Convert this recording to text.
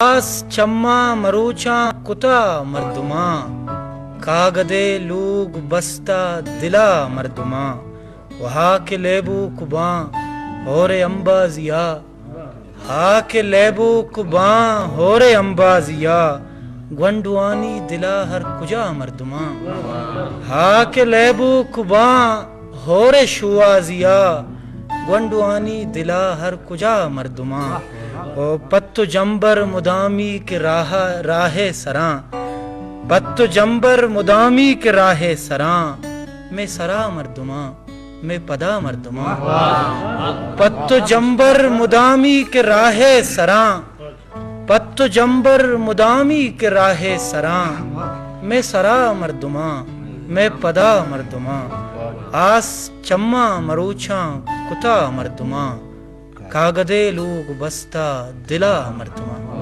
آس چما مروچاں کتا مردماں، کاگدے لوگ بستہ دلا مردماں، وہا کے لیبو کباں ہور امبازیا، ہا کے لیبو کباں ہور امبازیا، گونڈوانی دلا ہر کجا مردماں، ہا کے لیبو کباں ہور شوازیا، گونڈوانی دلا ہر کجا مردماں، او پتو جمبر مدامی کے راہ سراں، پتو جمبر مدامی کے راہ سراں، میں سرا مردماں میں پدا مردماں، پتو جمبر مدامی کے راہ سراں، پتو جمبر مدامی کے راہ سراں، میں سرا مردماں میں پدا مردماں، آس چما مروچاں کتا مردماں، کاگدے لوگ بستہ دلا مردماں۔